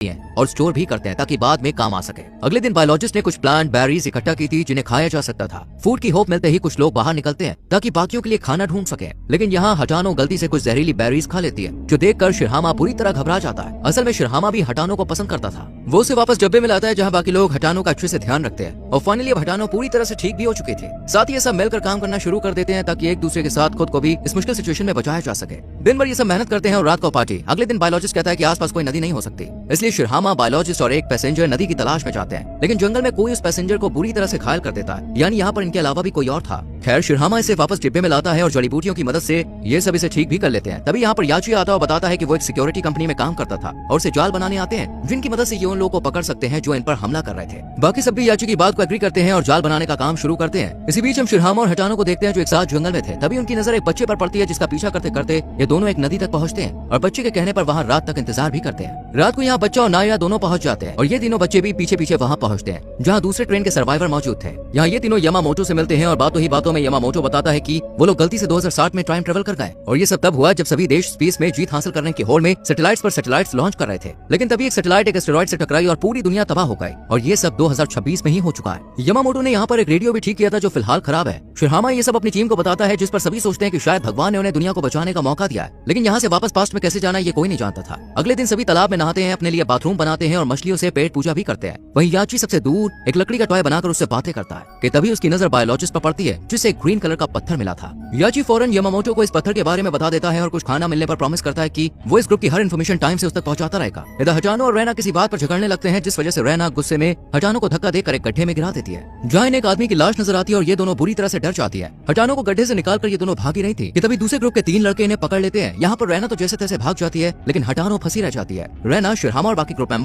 हैं और स्टोर भी करते हैं ताकि बाद में काम आ सके। अगले दिन बायोलॉजिस्ट ने कुछ प्लांट बेरीज इकट्ठा की थी जिन्हें खाया जा सकता था। फूड की होप मिलते ही कुछ लोग बाहर निकलते हैं ताकि बाकियों के लिए खाना ढूंढ सके, लेकिन यहाँ हटानो गलती से कुछ जहरीली बेरीज खा लेती है, जो देखकर शिरहामा पूरी तरह घबरा जाता है। असल में शिरहामा भी हटानो को पसंद करता था। वो उसे वापस डब्बे में लाता है जहाँ बाकी लोग हटानो का अच्छे से ध्यान रखते हैं और फाइनली अब हटानो पूरी तरह से ठीक भी हो चुके थे। साथ ही ये सब मिलकर काम करना शुरू कर देते हैं ताकि एक दूसरे के साथ खुद को भी इस मुश्किल सिचुएशन में बचाया जा सके। दिन भर ये सब मेहनत करते हैं और रात को पार्टी। अगले दिन बायोलॉजिस्ट कहता है कि आसपास कोई नदी नहीं हो सकती, इसलिए शिरहामा, बायोलॉजिस्ट और एक पैसेंजर नदी की तलाश में जाते हैं, लेकिन जंगल में कोई उस पैसेंजर को बुरी तरह से घायल कर देता है, यानी यहाँ पर इनके अलावा भी कोई और था। खैर शिरहामा इसे वापस डिब्बे में लाता है और जड़ी बूटियों की मदद से ये सब इसे ठीक भी कर लेते हैं। तभी यहाँ पर याची आता है और बताता है कि वो एक सिक्योरिटी कंपनी में काम करता था और उसे जाल बनाने आते हैं जिनकी मदद से ये उन लोगों को पकड़ सकते हैं जो इन पर हमला कर रहे थे। बाकी सब भी याची की बात को एग्री करते हैं और जाल बनाने का काम शुरू करते हैं। इसी बीच हम शिरहामा और हटानो को देखते हैं जो एक साथ जंगल में थे। तभी उनकी नजर एक बच्चे पर पड़ती है जिसका पीछा करते करते ये दोनों एक नदी तक पहुँचते हैं और बच्चे के कहने पर वहाँ रात तक इंतजार भी करते हैं। रात को यहाँ बच्चा और नाया दोनों पहुँच जाते हैं और ये तीनों बच्चे भी पीछे पीछे वहाँ पहुँचते हैं जहाँ दूसरे ट्रेन के सर्वाइवर मौजूद थे। यहाँ ये तीनों यामामोटो से मिलते हैं और बातों ही बातों में यामामोटो बताता है कि वो लोग गलती से 2060 में टाइम ट्रेवल कर गए और ये सब तब हुआ जब सभी देश स्पेस में जीत हासिल करने की होड़ में सैटेलाइट्स पर सैटेलाइट्स लॉन्च कर रहे थे, लेकिन तभी एक सैटेलाइट एक एस्टेरॉइड से टकराई और पूरी दुनिया तबाह हो गई और ये सब 2026 में ही हो चुका है। यामामोटो ने यहाँ पर एक रेडियो भी ठीक किया था जो फिलहाल खराब है। शिरहामा ये सब अपनी टीम को बताता है जिस पर सभी सोचते हैं कि शायद भगवान ने उन्हें दुनिया को बचाने का मौका दिया है, लेकिन यहाँ से वापस पास्ट में कैसे जाना ये कोई नहीं जानता था। अगले दिन सभी तालाब में नहाते हैं, अपने लिए बाथरूम बनाते हैं और मछलियों से पेट पूजा भी करते हैं। वहीं याची सबसे दूर एक लकड़ी का टॉय बनाकर उससे बातें करता है कि तभी उसकी नजर बायोलॉजिस्ट पर पड़ती है जिसे एक ग्रीन कलर का पत्थर मिला था। याची फौरन यामामोटो को इस पत्थर के बारे में बता देता है और कुछ खाना मिलने पर प्रॉमिस करता है कि वो इस ग्रुप की हर इन्फॉर्मेशन टाइम से उस तक पहुंचाता रहेगा। इधर हटानो और रैना किसी बात पर झगड़ने लगते हैं जिस वजह से रैना गुस्से में हटानो को धक्का देकर एक गड्ढे में गिरा देती है जहाँ इन्हें एक आदमी की लाश नजर आती है और ये दोनों बुरी तरह से डर जाती है। हटानो को गड्ढे से निकालकर ये दोनों भागी रही थी कि तभी दूसरे ग्रुप के 3 लड़के इन्हें पकड़ लेते हैं। यहाँ पर रैना तो जैसे तैसे भाग जाती है लेकिन हटानो फंसी रह जाती है। रैना, शिरहामा और बाकी ग्रुप मेंबर